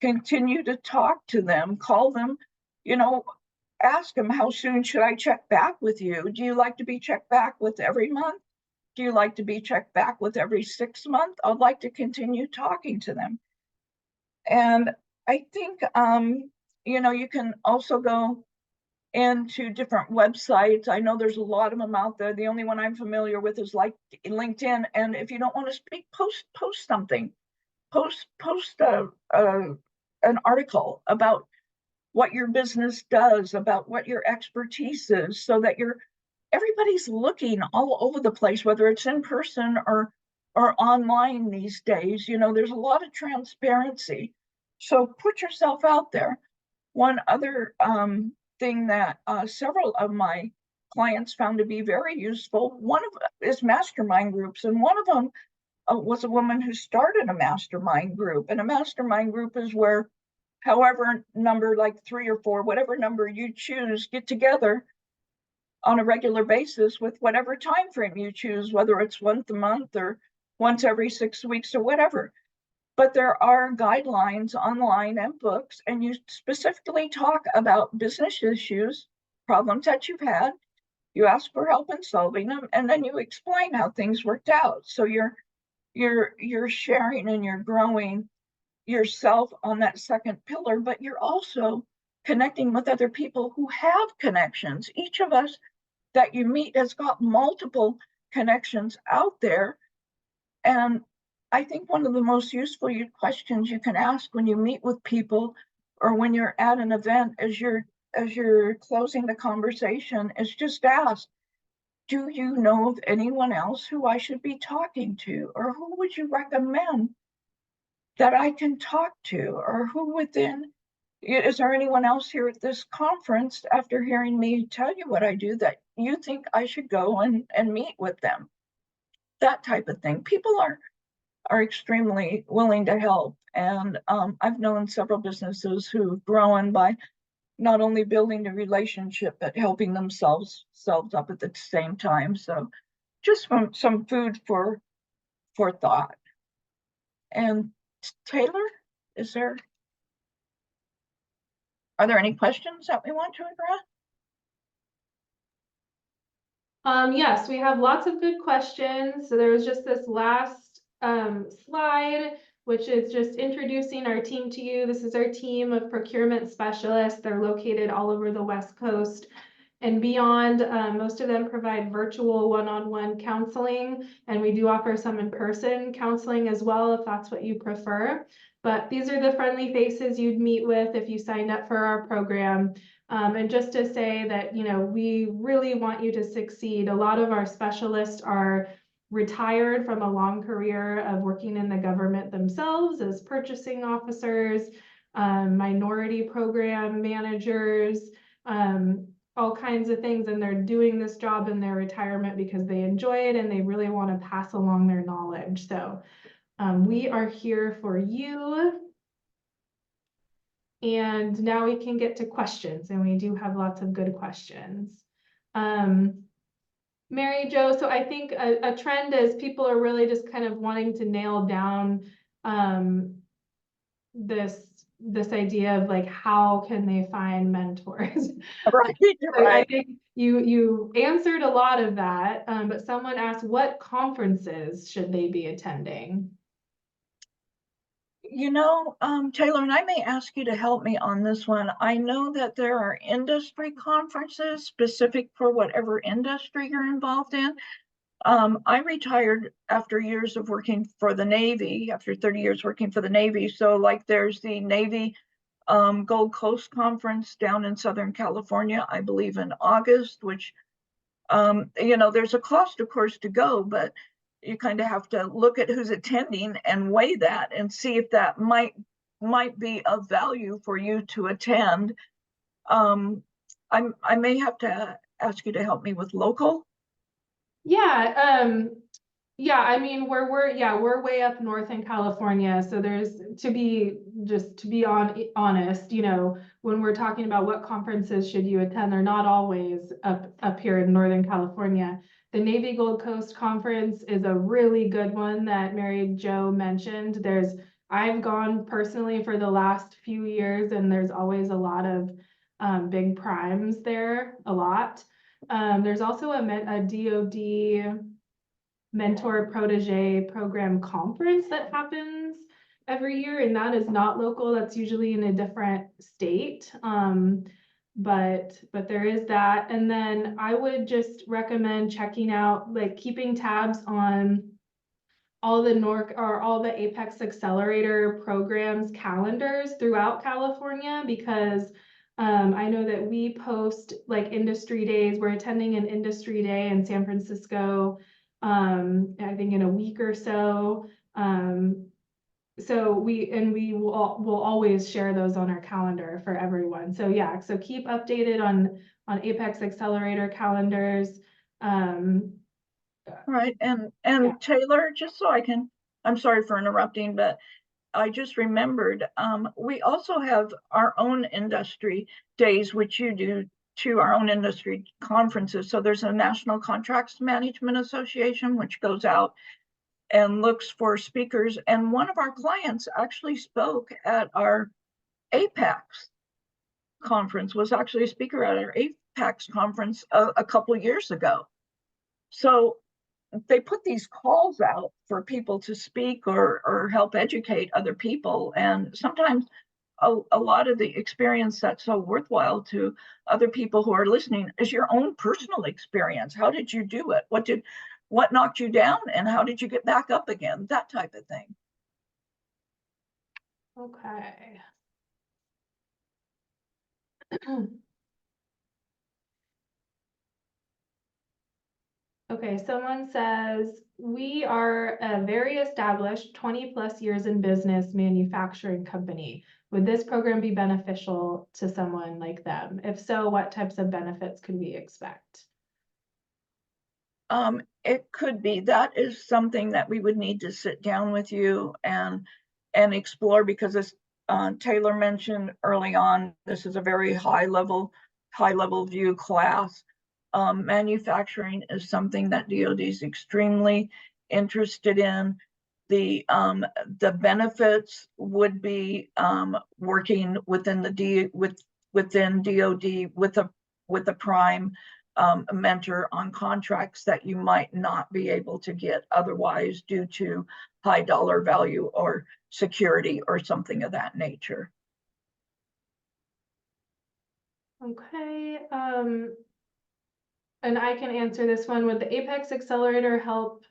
continue to talk to them, call them, you know, ask them, how soon should I check back with you? Do you like to be checked back with every month? Do you like to be checked back with every 6 months? I'd like to continue talking to them. And I think, you know, you can also go into different websites. I know there's a lot of them out there. The only one I'm familiar with is like LinkedIn. And if you don't want to speak, post something, post an article about what your business does, about what your expertise is, so that everybody's looking all over the place, whether it's in person or online these days. You know, there's a lot of transparency. So put yourself out there. One other thing that several of my clients found to be very useful, one of is mastermind groups. And one of them was a woman who started a mastermind group. And a mastermind group is where however number, like 3 or 4, whatever number you choose, get together on a regular basis with whatever time frame you choose, whether it's once a month or once every 6 weeks or whatever. But there are guidelines online and books, and you specifically talk about business issues, problems that you've had. You ask for help in solving them, and then you explain how things worked out. So you're sharing and you're growing yourself on that second pillar, but you're also connecting with other people who have connections. Each of us that you meet has got multiple connections out there. And I think one of the most useful questions you can ask when you meet with people or when you're at an event as you're closing the conversation is just ask, do you know of anyone else who I should be talking to? Or who would you recommend that I can talk to? Or is there anyone else here at this conference, after hearing me tell you what I do, that you think I should go and meet with them? That type of thing. People are extremely willing to help. And I've known several businesses who've grown by not only building the relationship, but helping themselves up at the same time. So just some food for thought. And Taylor, are there any questions that we want to address? Yes, we have lots of good questions. So there was just this last slide, which is just introducing our team to you. This is our team of procurement specialists. They're located all over the West Coast and beyond. Most of them provide virtual one-on-one counseling, and we do offer some in-person counseling as well, if that's what you prefer. But these are the friendly faces you'd meet with if you signed up for our program. And just to say that, you know, we really want you to succeed. A lot of our specialists are retired from a long career of working in the government themselves as purchasing officers, minority program managers, all kinds of things, and they're doing this job in their retirement because they enjoy it and they really want to pass along their knowledge. So we are here for you. And now we can get to questions, and we do have lots of good questions. Mary Jo, so I think a trend is people are really just kind of wanting to nail down this idea of like, how can they find mentors? Right, So I right. think you answered a lot of that, but someone asked, what conferences should they be attending? You know, Taylor, and I may ask you to help me on this one. I know that there are industry conferences specific for whatever industry you're involved in. I retired after years of working for the Navy, after 30 years working for the Navy. So like there's the Navy Gold Coast Conference down in Southern California, I believe in August, which, you know, there's a cost, of course, to go, but you kind of have to look at who's attending and weigh that and see if that might be of value for you to attend. I may have to ask you to help me with local. Yeah, I mean, we're way up north in California, so there's to be honest, you know, when we're talking about what conferences should you attend, they're not always up here in Northern California. The Navy Gold Coast Conference is a really good one that Mary Jo mentioned. I've gone personally for the last few years, and there's always a lot of big primes there, a lot. There's also a DoD Mentor-Protégé Program conference that happens every year, and that is not local. That's usually in a different state. But there is that. And then I would just recommend checking out, like keeping tabs on all the APEX Accelerator programs calendars throughout California, because I know that we post like industry days. We're attending an industry day in San Francisco, I think in a week or so. So we will always share those on our calendar for everyone. So yeah, so keep updated on APEX Accelerator calendars. Right. And Yeah. Taylor, just so I can, I'm sorry for interrupting, but I just remembered, we also have our own industry days, which you do to our own industry conferences. So there's a National Contracts Management Association, which goes out and looks for speakers. And one of our clients actually spoke at our APEX conference, was actually a speaker at our APEX conference a couple of years ago. So they put these calls out for people to speak or help educate other people. And sometimes a lot of the experience that's so worthwhile to other people who are listening is your own personal experience. How did you do it? What knocked you down, and how did you get back up again? That type of thing. Okay. Okay, someone says, we are a very established 20+ years in business manufacturing company. Would this program be beneficial to someone like them? If so, what types of benefits could we expect? It could be. That is something that we would need to sit down with you and explore, because as Taylor mentioned early on, this is a very high level view class. Manufacturing is something that DoD is extremely interested in. The benefits would be working within within DoD with a prime mentor on contracts that you might not be able to get otherwise due to high dollar value or security or something of that nature. Okay, and I can answer this one. Would the APEX Accelerator help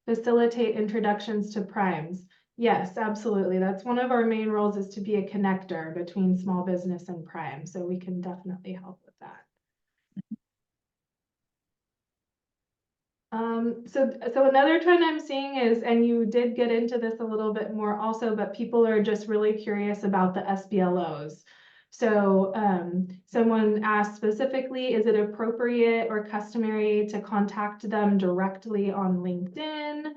facilitate introductions to primes? Yes, absolutely. That's one of our main roles, is to be a connector between small business and prime. So we can definitely help with that. So another trend I'm seeing is, and you did get into this a little bit more also, but people are just really curious about the SBLOs. So someone asked specifically, is it appropriate or customary to contact them directly on LinkedIn?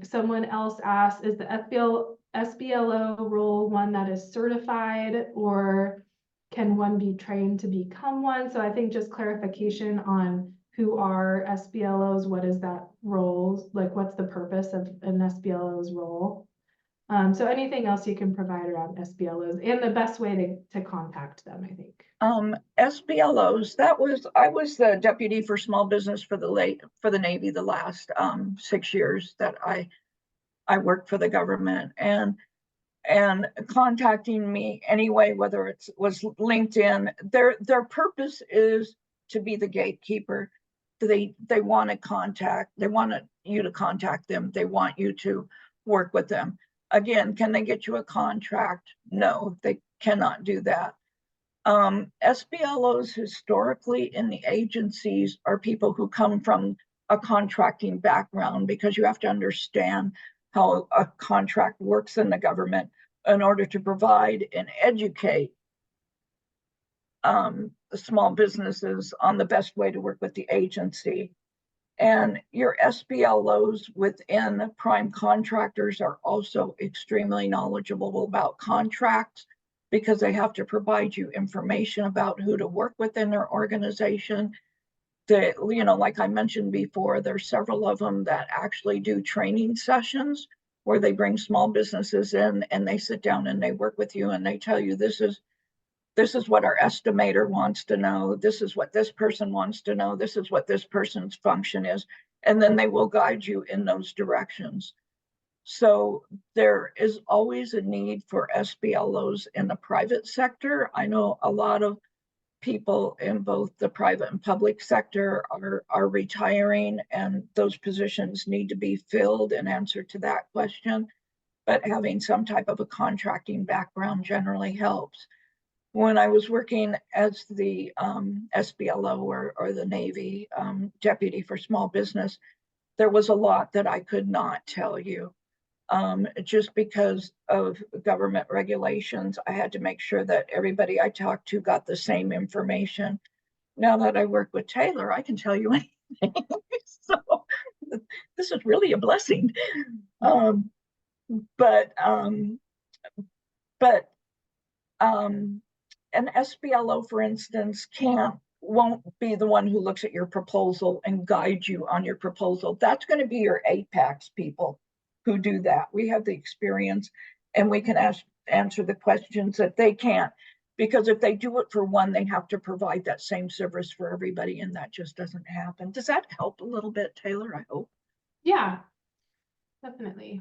Someone else asked, is the SBLO role one that is certified, or can one be trained to become one? So I think just clarification on who are SBLOs, what is that role, like what's the purpose of an SBLO's role? So anything else you can provide around SBLOs and the best way to contact them, I think. SBLOs, I was the deputy for small business for the Navy the last 6 years that I worked for the government, and contacting me anyway, whether it was LinkedIn, their purpose is to be the gatekeeper. They want you to contact them. They want you to work with them. Again, can they get you a contract? No, they cannot do that. SBLOs historically in the agencies are people who come from a contracting background, because you have to understand how a contract works in the government in order to provide and educate small businesses on the best way to work with the agency. And your SBLOs within prime contractors are also extremely knowledgeable about contracts, because they have to provide you information about who to work with in their organization. Like I mentioned before, there's several of them that actually do training sessions where they bring small businesses in and they sit down and they work with you and they tell you, this is what our estimator wants to know. This is what this person wants to know. This is what this person's function is. And then they will guide you in those directions. So there is always a need for SBLOs in the private sector. I know a lot of people in both the private and public sector are retiring, and those positions need to be filled in answer to that question. But having some type of a contracting background generally helps. When I was working as the SBLO or the Navy deputy for small business, there was a lot that I could not tell you. Just because of government regulations, I had to make sure that everybody I talked to got the same information. Now that I work with Taylor, I can tell you anything. So this is really a blessing. But an SBLO, for instance, won't be the one who looks at your proposal and guide you on your proposal. That's going to be your APEX people who do that. We have the experience and we can answer the questions that they can't, because if they do it for one, they have to provide that same service for everybody, and that just doesn't happen. Does that help a little bit, Taylor? I hope. Yeah, definitely.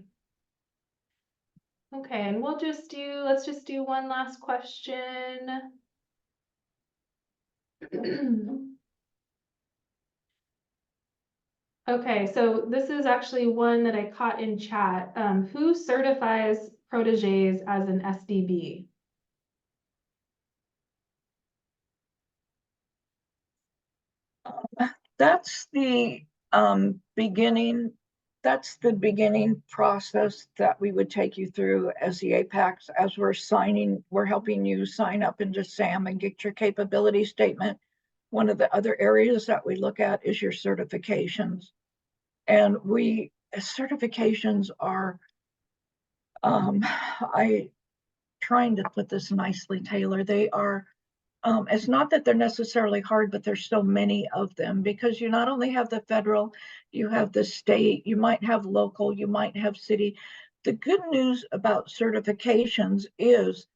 Okay, and let's just do one last question. Okay, so this is actually one that I caught in chat. Who certifies protégés as an SDB? That's the beginning. That's the beginning process that we would take you through as the APEX. As we're helping you sign up into SAM and get your capability statement. One of the other areas that we look at is your certifications. And certifications are, trying to put this nicely, Taylor, they are, it's not that they're necessarily hard, but there's so many of them, because you not only have the federal, you have the state, you might have local, you might have city. The good news about certifications is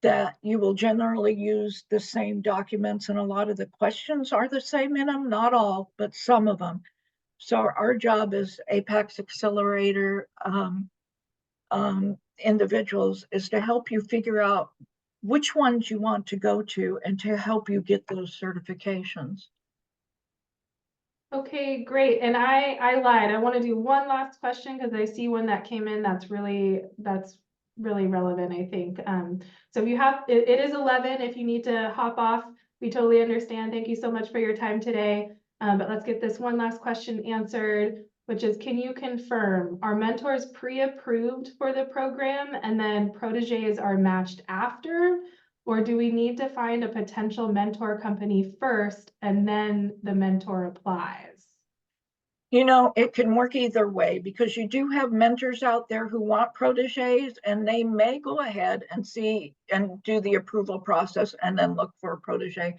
that you will generally use the same documents, and a lot of the questions are the same in them, not all, but some of them. So our job as APEX Accelerator individuals is to help you figure out which ones you want to go to and to help you get those certifications. Okay, great. And I lied. I want to do one last question because I see one that came in that's really relevant, I think. So if you have, it is 11. If you need to hop off, we totally understand. Thank you so much for your time today. But let's get this one last question answered, which is, can you confirm, are mentors pre-approved for the program and then protégés are matched after? Or do we need to find a potential mentor company first and then the mentor applies? You know, it can work either way because you do have mentors out there who want proteges, and they may go ahead and see and do the approval process and then look for a protege.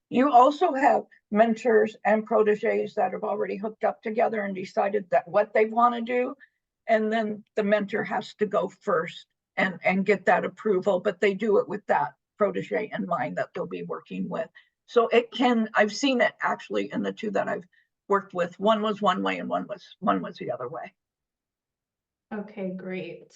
You also have mentors and proteges that have already hooked up together and decided that what they want to do. And then the mentor has to go first and get that approval, but they do it with that protege in mind that they'll be working with. So it can, I've seen it actually in the two that I've worked with. One was one way and one was the other way. Okay, great.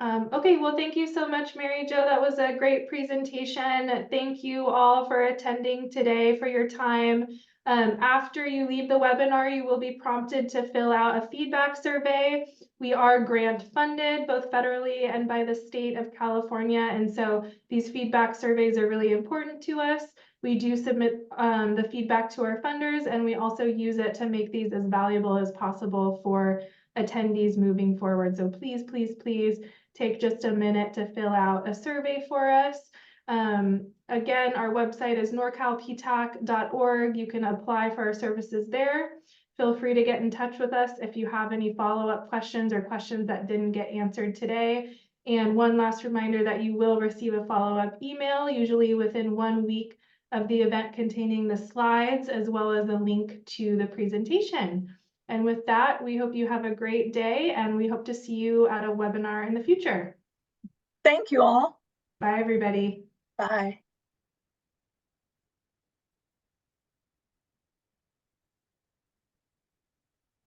Okay, well, thank you so much, Mary Jo. That was a great presentation. Thank you all for attending today, for your time. After you leave the webinar, you will be prompted to fill out a feedback survey. We are grant funded, both federally and by the state of California. And so these feedback surveys are really important to us. We do submit the feedback to our funders, and we also use it to make these as valuable as possible for attendees moving forward. So please, please, please take just a minute to fill out a survey for us. Again, our website is norcalptac.org. You can apply for our services there. Feel free to get in touch with us if you have any follow-up questions or questions that didn't get answered today. And one last reminder that you will receive a follow-up email, usually within 1 week of the event, containing the slides as well as a link to the presentation. And with that, we hope you have a great day, and we hope to see you at a webinar in the future. Thank you all. Bye, everybody. Bye.